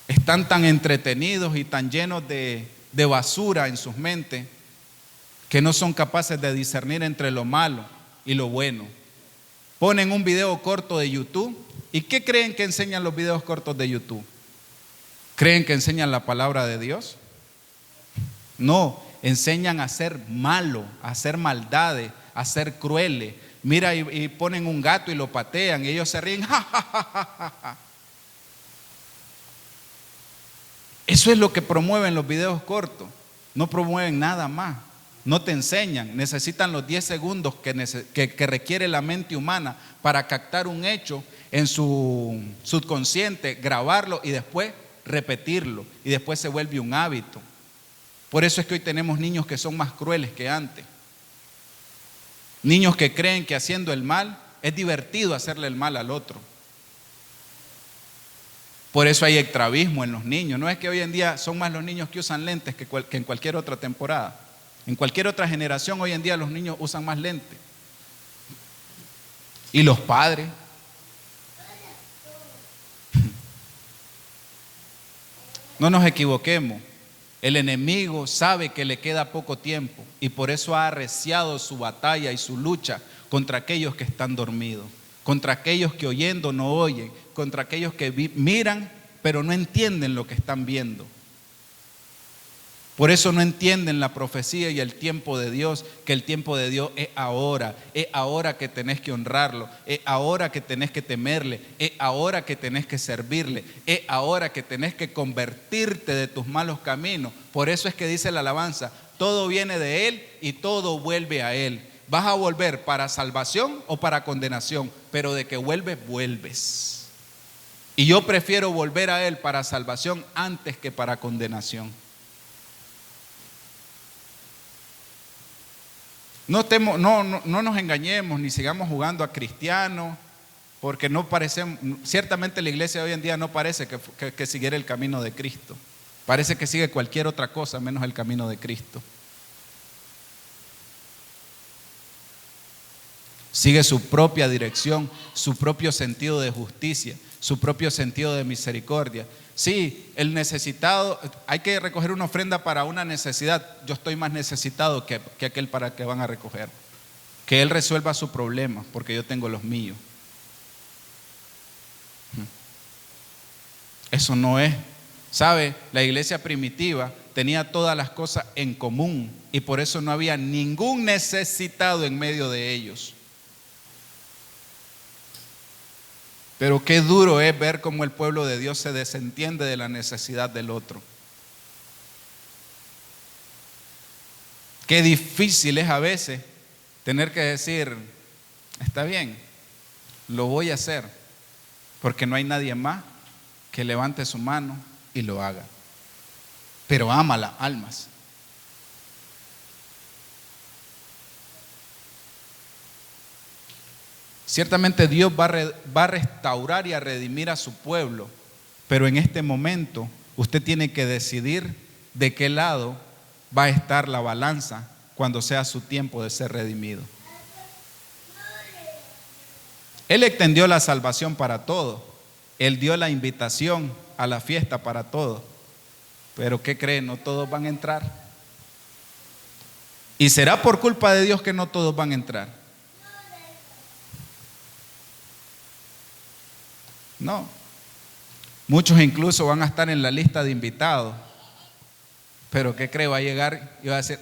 Están tan entretenidos y tan llenos de basura en sus mentes que no son capaces de discernir entre lo malo y lo bueno. Ponen un video corto de YouTube. ¿Y qué creen que enseñan los videos cortos de YouTube? ¿Creen que enseñan la palabra de Dios? No, enseñan a ser malo, a hacer maldades, a ser crueles. Mira, y ponen un gato y lo patean y ellos se ríen. ¡Ja, ja, ja, ja, ja! Eso es lo que promueven los videos cortos. No promueven nada más. No te enseñan. Necesitan los 10 segundos que requiere la mente humana para captar un hecho en su subconsciente, grabarlo y después repetirlo. Y después se vuelve un hábito. Por eso es que hoy tenemos niños que son más crueles que antes. Niños que creen que haciendo el mal es divertido hacerle el mal al otro. Por eso hay extravismo en los niños. No es que hoy en día son más los niños que usan lentes que en cualquier otra temporada. En cualquier otra generación hoy en día los niños usan más lentes. Y los padres. No nos equivoquemos. El enemigo sabe que le queda poco tiempo y por eso ha arreciado su batalla y su lucha contra aquellos que están dormidos, contra aquellos que oyendo no oyen, contra aquellos que miran pero no entienden lo que están viendo. Por eso no entienden la profecía y el tiempo de Dios, que el tiempo de Dios es ahora que tenés que honrarlo, es ahora que tenés que temerle, es ahora que tenés que servirle, es ahora que tenés que convertirte de tus malos caminos. Por eso es que dice la alabanza, todo viene de Él y todo vuelve a Él. Vas a volver para salvación o para condenación, pero de que vuelves, vuelves. Y yo prefiero volver a Él para salvación antes que para condenación. No nos engañemos ni sigamos jugando a cristianos, porque no parecemos, ciertamente la iglesia hoy en día no parece que siguiera el camino de Cristo. Parece que sigue cualquier otra cosa menos el camino de Cristo. Sigue su propia dirección, su propio sentido de justicia, su propio sentido de misericordia. Sí, el necesitado, hay que recoger una ofrenda para una necesidad. Yo estoy más necesitado que aquel para que van a recoger. Que él resuelva su problema, porque yo tengo los míos. Eso no es. ¿Sabe? La iglesia primitiva tenía todas las cosas en común y por eso no había ningún necesitado en medio de ellos. Pero qué duro es ver cómo el pueblo de Dios se desentiende de la necesidad del otro. Qué difícil es a veces tener que decir, está bien, lo voy a hacer, porque no hay nadie más que levante su mano y lo haga. Pero ama las almas. Ciertamente Dios va a restaurar y a redimir a su pueblo, pero en este momento usted tiene que decidir de qué lado va a estar la balanza cuando sea su tiempo de ser redimido. Él extendió la salvación para todos, Él dio la invitación a la fiesta para todos. Pero ¿qué creen? No todos van a entrar. ¿Y será por culpa de Dios que no todos van a entrar? No. Muchos incluso van a estar en la lista de invitados. Pero ¿qué cree? Va a llegar y va a decir,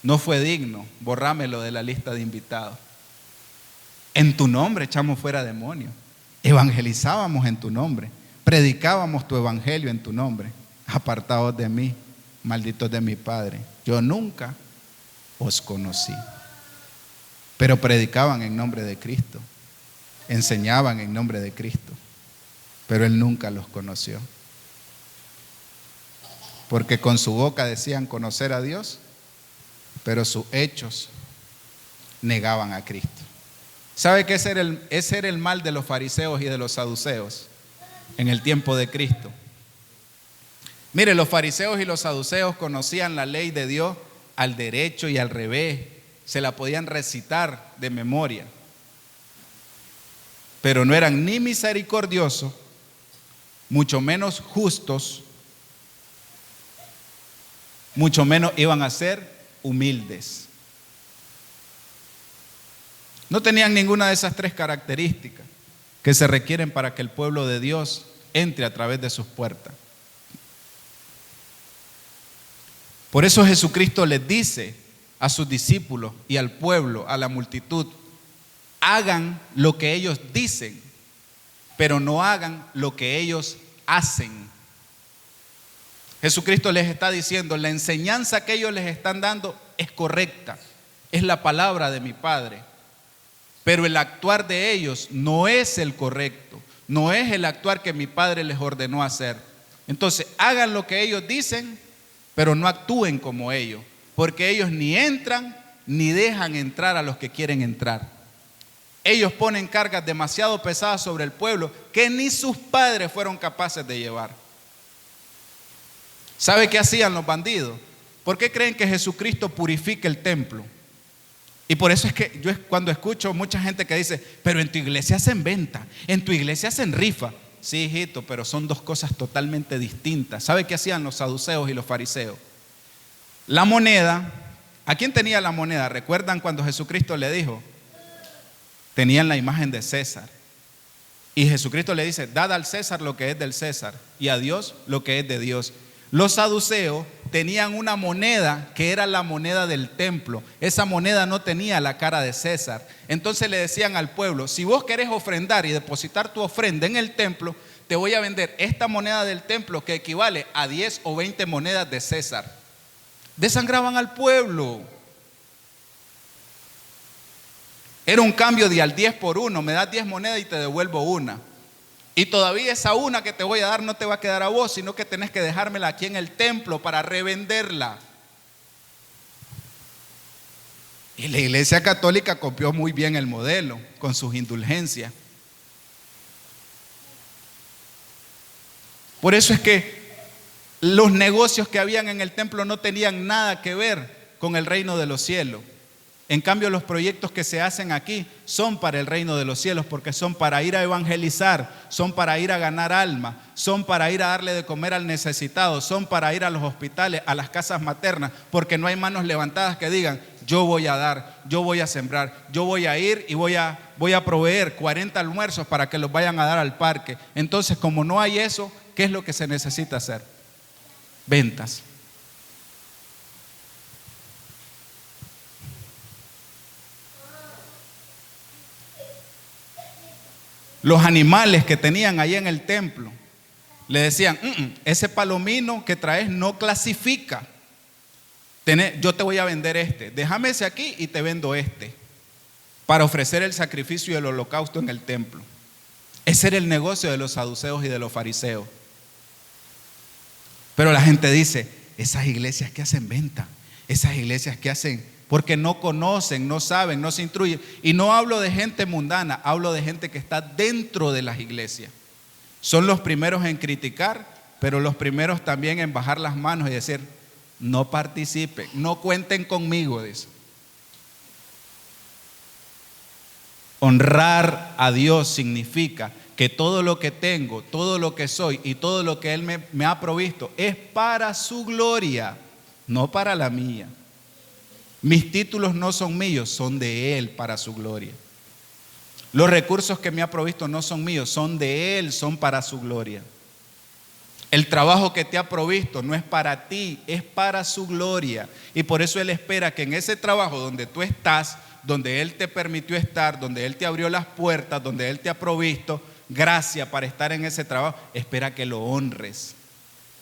no fue digno, borrámelo de la lista de invitados. En tu nombre echamos fuera demonios, evangelizábamos en tu nombre, predicábamos tu evangelio en tu nombre. Apartados de mí, malditos de mi Padre, yo nunca os conocí. Pero predicaban en nombre de Cristo, enseñaban en nombre de Cristo, pero Él nunca los conoció. Porque con su boca decían conocer a Dios, pero sus hechos negaban a Cristo. ¿Sabe qué ese era el mal de los fariseos y de los saduceos en el tiempo de Cristo? Mire, los fariseos y los saduceos conocían la ley de Dios al derecho y al revés, se la podían recitar de memoria, pero no eran ni misericordiosos, mucho menos justos, mucho menos iban a ser humildes. No tenían ninguna de esas tres características que se requieren para que el pueblo de Dios entre a través de sus puertas. Por eso Jesucristo les dice a sus discípulos y al pueblo, a la multitud, hagan lo que ellos dicen, pero no hagan lo que ellos hacen. Jesucristo les está diciendo, la enseñanza que ellos les están dando es correcta, es la palabra de mi Padre, pero el actuar de ellos no es el correcto, no es el actuar que mi Padre les ordenó hacer. Entonces, hagan lo que ellos dicen, pero no actúen como ellos, porque ellos ni entran ni dejan entrar a los que quieren entrar. Ellos ponen cargas demasiado pesadas sobre el pueblo que ni sus padres fueron capaces de llevar. ¿Sabe qué hacían los bandidos? ¿Por qué creen que Jesucristo purifica el templo? Y por eso es que yo cuando escucho mucha gente que dice, pero en tu iglesia hacen venta, en tu iglesia hacen rifa. Sí, hijito, pero son dos cosas totalmente distintas. ¿Sabe qué hacían los saduceos y los fariseos? La moneda, ¿a quién tenía la moneda? ¿Recuerdan cuando Jesucristo le dijo? Tenían la imagen de César. Y Jesucristo le dice, dad al César lo que es del César y a Dios lo que es de Dios. Los saduceos tenían una moneda que era la moneda del templo. Esa moneda no tenía la cara de César. Entonces le decían al pueblo, si vos querés ofrendar y depositar tu ofrenda en el templo, te voy a vender esta moneda del templo que equivale a 10 o 20 monedas de César. Desangraban al pueblo. Era un cambio de al 10 por 1. Me das 10 monedas y te devuelvo una. Y todavía esa una que te voy a dar no te va a quedar a vos, sino que tenés que dejármela aquí en el templo para revenderla. Y la Iglesia Católica copió muy bien el modelo con sus indulgencias. Por eso es que los negocios que habían en el templo no tenían nada que ver con el reino de los cielos. En cambio, los proyectos que se hacen aquí son para el reino de los cielos, porque son para ir a evangelizar, son para ir a ganar alma, son para ir a darle de comer al necesitado, son para ir a los hospitales, a las casas maternas, porque no hay manos levantadas que digan, yo voy a dar, yo voy a sembrar, yo voy a ir y voy a proveer 40 almuerzos para que los vayan a dar al parque. Entonces, como no hay eso, ¿qué es lo que se necesita hacer? Ventas. Los animales que tenían ahí en el templo le decían, ese palomino que traes no clasifica. Yo te voy a vender este. Déjame ese aquí y te vendo este. Para ofrecer el sacrificio y el holocausto en el templo. Ese era el negocio de los saduceos y de los fariseos. Pero la gente dice, esas iglesias que hacen venta, esas iglesias que hacen... Porque no conocen, no saben, no se instruyen. Y no hablo de gente mundana, hablo de gente que está dentro de las iglesias. Son los primeros en criticar, pero los primeros también en bajar las manos y decir, no participen, no cuenten conmigo, dice. Honrar a Dios significa que todo lo que tengo, todo lo que soy y todo lo que Él me ha provisto es para su gloria, no para la mía. Mis títulos no son míos, son de Él para su gloria. Los recursos que me ha provisto no son míos, son de Él, son para su gloria. El trabajo que te ha provisto no es para ti, es para su gloria. Y por eso Él espera que en ese trabajo donde tú estás, donde Él te permitió estar, donde Él te abrió las puertas, donde Él te ha provisto gracia para estar en ese trabajo, espera que lo honres.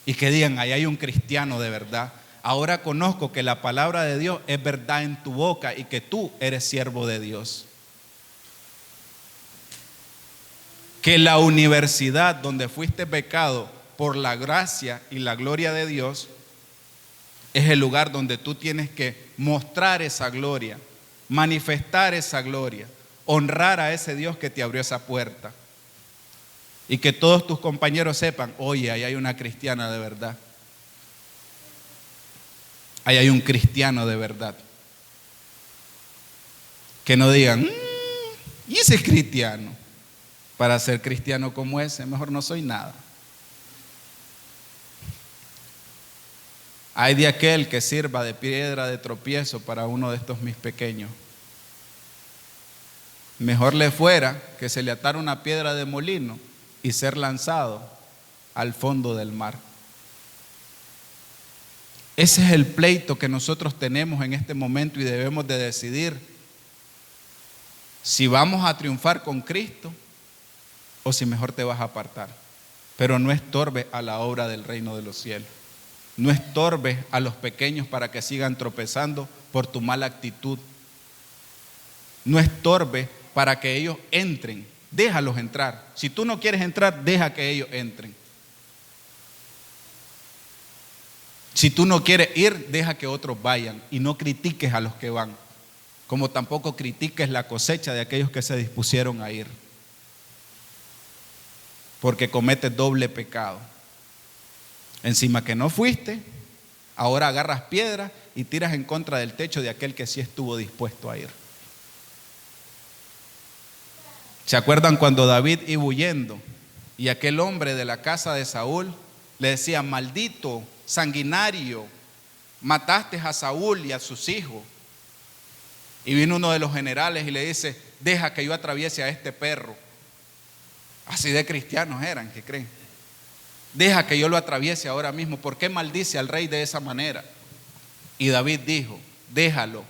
Y que digan, ahí hay un cristiano de verdad. Ahora conozco que la palabra de Dios es verdad en tu boca y que tú eres siervo de Dios. Que la universidad donde fuiste becado por la gracia y la gloria de Dios es el lugar donde tú tienes que mostrar esa gloria, manifestar esa gloria, honrar a ese Dios que te abrió esa puerta. Y que todos tus compañeros sepan, oye, ahí hay una cristiana de verdad. Ahí hay un cristiano de verdad. Que no digan, ¿y ese es cristiano? Para ser cristiano como ese, mejor no soy nada. Hay de aquel que sirva de piedra de tropiezo para uno de estos mis pequeños. Mejor le fuera que se le atara una piedra de molino y ser lanzado al fondo del mar. Ese es el pleito que nosotros tenemos en este momento y debemos de decidir si vamos a triunfar con Cristo o si mejor te vas a apartar. Pero no estorbes a la obra del reino de los cielos. No estorbes a los pequeños para que sigan tropezando por tu mala actitud. No estorbes para que ellos entren. Déjalos entrar. Si tú no quieres entrar, deja que ellos entren. Si tú no quieres ir, deja que otros vayan y no critiques a los que van, como tampoco critiques la cosecha de aquellos que se dispusieron a ir, porque cometes doble pecado. Encima que no fuiste, ahora agarras piedras y tiras en contra del techo de aquel que sí estuvo dispuesto a ir. ¿Se acuerdan cuando David iba huyendo y aquel hombre de la casa de Saúl le decía, maldito, sanguinario, mataste a Saúl y a sus hijos? Y vino uno de los generales y le dice, deja que yo atraviese a este perro. Así de cristianos eran, ¿qué creen? Deja que yo lo atraviese ahora mismo. ¿Por qué maldice al rey de esa manera? Y David dijo, déjalo,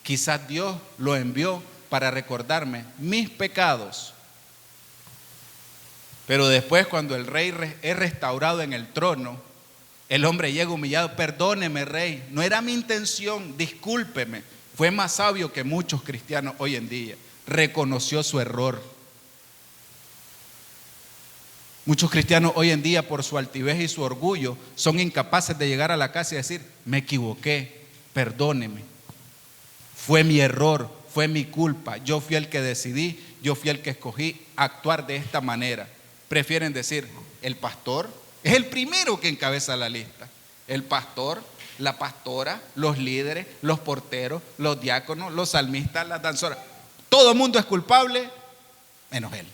quizás Dios lo envió para recordarme mis pecados. Pero después, cuando el rey es restaurado en el trono, el hombre llega humillado, perdóneme rey, no era mi intención, discúlpeme. Fue más sabio que muchos cristianos hoy en día, reconoció su error. Muchos cristianos hoy en día, por su altivez y su orgullo, son incapaces de llegar a la casa y decir, me equivoqué, perdóneme, fue mi error, fue mi culpa, yo fui el que decidí, yo fui el que escogí actuar de esta manera. Prefieren decir, el pastor es el primero que encabeza la lista. El pastor, la pastora, los líderes, los porteros, los diáconos, los salmistas, las danzoras. Todo el mundo es culpable, menos él.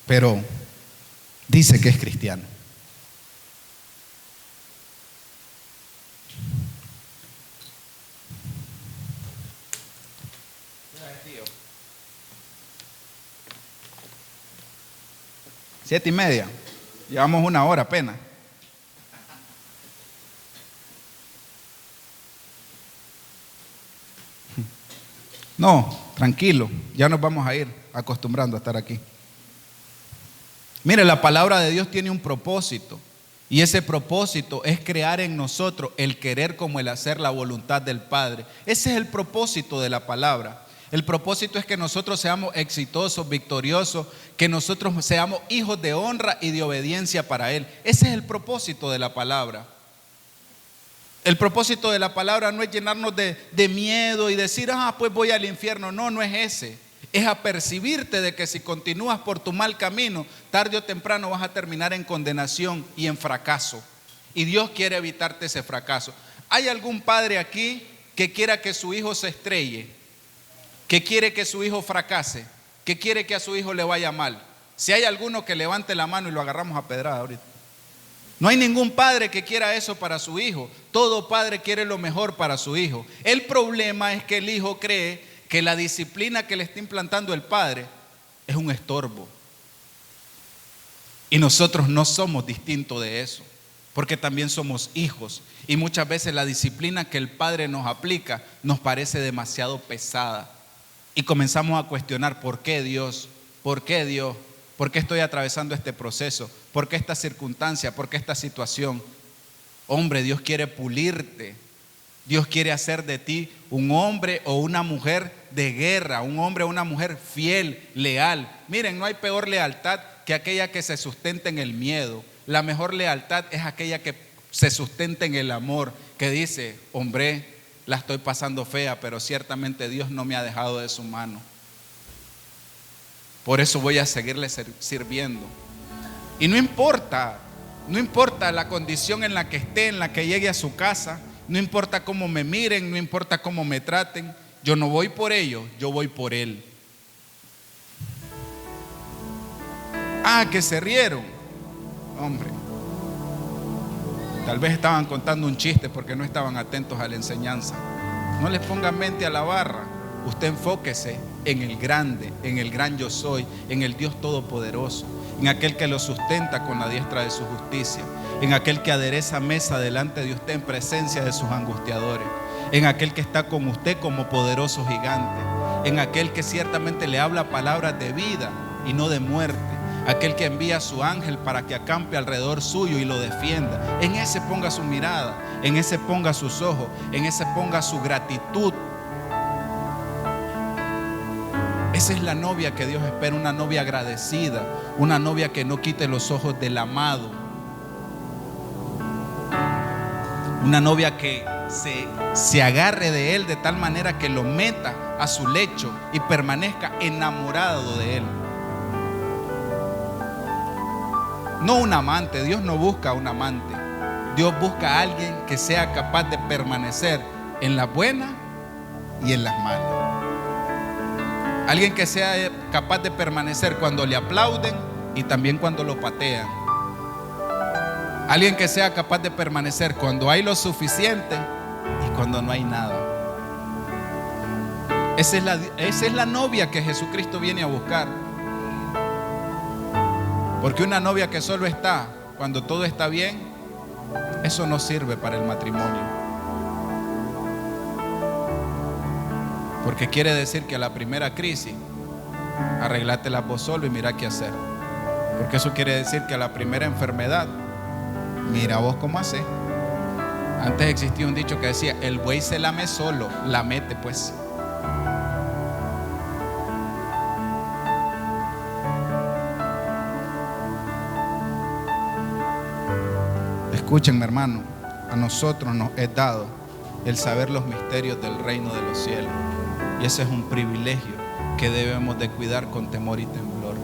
Pero dice que es cristiano. Siete y media. Llevamos una hora apenas. No, tranquilo, ya nos vamos a ir acostumbrando a estar aquí. Mire, la palabra de Dios tiene un propósito y ese propósito es crear en nosotros el querer como el hacer la voluntad del Padre. Ese es el propósito de la palabra. El propósito es que nosotros seamos exitosos, victoriosos, que nosotros seamos hijos de honra y de obediencia para Él. Ese es el propósito de la palabra. El propósito de la palabra no es llenarnos de miedo y decir, pues voy al infierno. No, no es ese. Es apercibirte de que si continúas por tu mal camino, tarde o temprano vas a terminar en condenación y en fracaso. Y Dios quiere evitarte ese fracaso. ¿Hay algún padre aquí que quiera que su hijo se estrelle? ¿Que quiere que su hijo fracase? ¿Que quiere que a su hijo le vaya mal? Si hay alguno, que levante la mano y lo agarramos a pedrada ahorita. No hay ningún padre que quiera eso para su hijo. Todo padre quiere lo mejor para su hijo. El problema es que el hijo cree que la disciplina que le está implantando el padre es un estorbo. Y nosotros no somos distintos de eso, porque también somos hijos. Y muchas veces la disciplina que el padre nos aplica nos parece demasiado pesada. Y comenzamos a cuestionar: ¿por qué Dios? ¿Por qué Dios? ¿Por qué estoy atravesando este proceso? ¿Por qué esta circunstancia? ¿Por qué esta situación? Hombre, Dios quiere pulirte. Dios quiere hacer de ti un hombre o una mujer de guerra, un hombre o una mujer fiel, leal. Miren, no hay peor lealtad que aquella que se sustenta en el miedo. La mejor lealtad es aquella que se sustenta en el amor, que dice: hombre, la estoy pasando fea, pero ciertamente Dios no me ha dejado de su mano. Por eso voy a seguirle sirviendo. Y no importa la condición en la que esté, en la que llegue a su casa, no importa cómo me miren, no importa cómo me traten, yo no voy por ellos, yo voy por Él. Ah, que se rieron. Hombre, tal vez estaban contando un chiste porque no estaban atentos a la enseñanza. No les pongan mente a la barra. Usted enfóquese en el grande, en el gran yo soy, en el Dios todopoderoso, en aquel que lo sustenta con la diestra de su justicia, en aquel que adereza mesa delante de usted en presencia de sus angustiadores, en aquel que está con usted como poderoso gigante, en aquel que ciertamente le habla palabras de vida y no de muerte, aquel que envía a su ángel para que acampe alrededor suyo y lo defienda. En ese ponga su mirada, en ese ponga sus ojos, en ese ponga su gratitud. Esa es la novia que Dios espera, una novia agradecida, una novia que no quite los ojos del amado, una novia que se agarre de Él de tal manera que lo meta a su lecho y permanezca enamorado de Él. No un amante. Dios no busca un amante. Dios busca a alguien que sea capaz de permanecer en las buenas y en las malas. Alguien que sea capaz de permanecer cuando le aplauden y también cuando lo patean. Alguien que sea capaz de permanecer cuando hay lo suficiente y cuando no hay nada. Esa es la novia que Jesucristo viene a buscar. Porque una novia que solo está cuando todo está bien, eso no sirve para el matrimonio. Porque quiere decir que a la primera crisis, arreglátela vos solo y mira qué hacer. Porque eso quiere decir que a la primera enfermedad, mira vos cómo haces. Antes existía un dicho que decía: el buey se lame solo, lamete pues. Escúchenme, hermano, a nosotros nos es dado el saber los misterios del reino de los cielos. Y ese es un privilegio que debemos de cuidar con temor y temblor.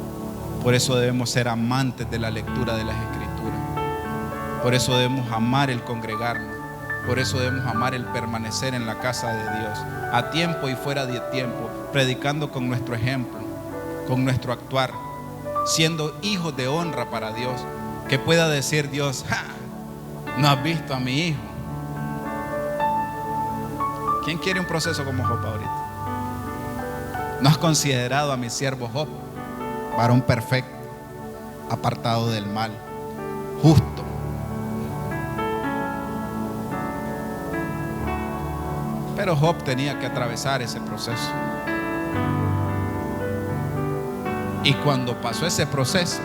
Por eso debemos ser amantes de la lectura de las Escrituras. Por eso debemos amar el congregarnos. Por eso debemos amar el permanecer en la casa de Dios, a tiempo y fuera de tiempo, predicando con nuestro ejemplo, con nuestro actuar, siendo hijos de honra para Dios. Que pueda decir Dios: ¡ja! ¿No has visto a mi hijo? ¿Quién quiere un proceso como Job ahorita? ¿No has considerado a mi siervo Job, varón perfecto, apartado del mal, justo? Pero Job tenía que atravesar ese proceso. Y cuando pasó ese proceso,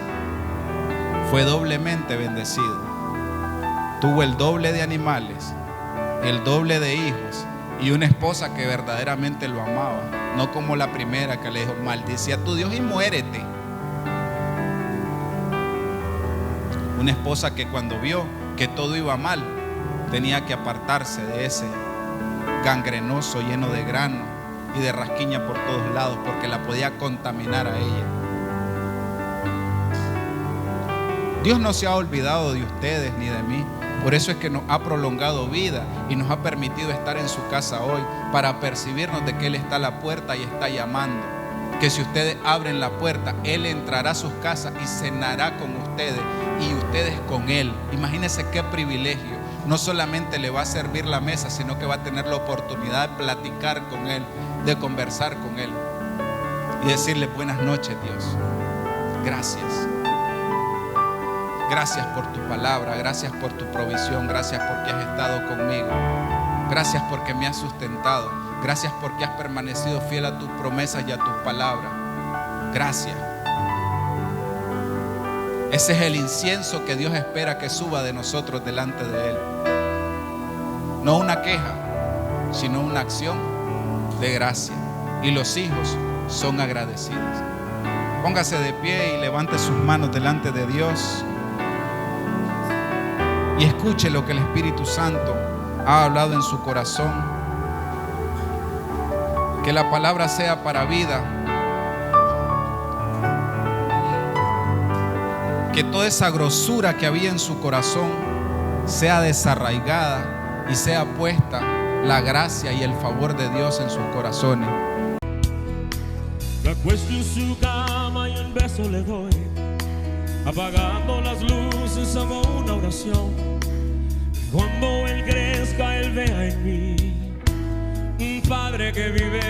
fue doblemente bendecido. Tuvo el doble de animales, el doble de hijos y una esposa que verdaderamente lo amaba. No como la primera que le dijo: maldice a tu Dios y muérete. Una esposa que cuando vio que todo iba mal, tenía que apartarse de ese gangrenoso lleno de grano y de rasquiña por todos lados, porque la podía contaminar a ella. Dios no se ha olvidado de ustedes ni de mí. Por eso es que nos ha prolongado vida y nos ha permitido estar en su casa hoy, para percibirnos de que Él está a la puerta y está llamando. Que si ustedes abren la puerta, Él entrará a sus casas y cenará con ustedes y ustedes con Él. Imagínense qué privilegio. No solamente le va a servir la mesa, sino que va a tener la oportunidad de platicar con Él, de conversar con Él y decirle: buenas noches, Dios. Gracias. Gracias por tu palabra, gracias por tu provisión, gracias porque has estado conmigo. Gracias porque me has sustentado. Gracias porque has permanecido fiel a tus promesas y a tus palabras. Gracias. Ese es el incienso que Dios espera que suba de nosotros delante de Él. No una queja, sino una acción de gracia. Y los hijos son agradecidos. Póngase de pie y levante sus manos delante de Dios y escuche lo que el Espíritu Santo ha hablado en su corazón. Que la palabra sea para vida. Que toda esa grosura que había en su corazón sea desarraigada y sea puesta la gracia y el favor de Dios en sus corazones. Me acuesto en su cama y un beso le doy, apagando las luces hago una oración. Cuando Él crezca, Él vea en mí un Padre que vive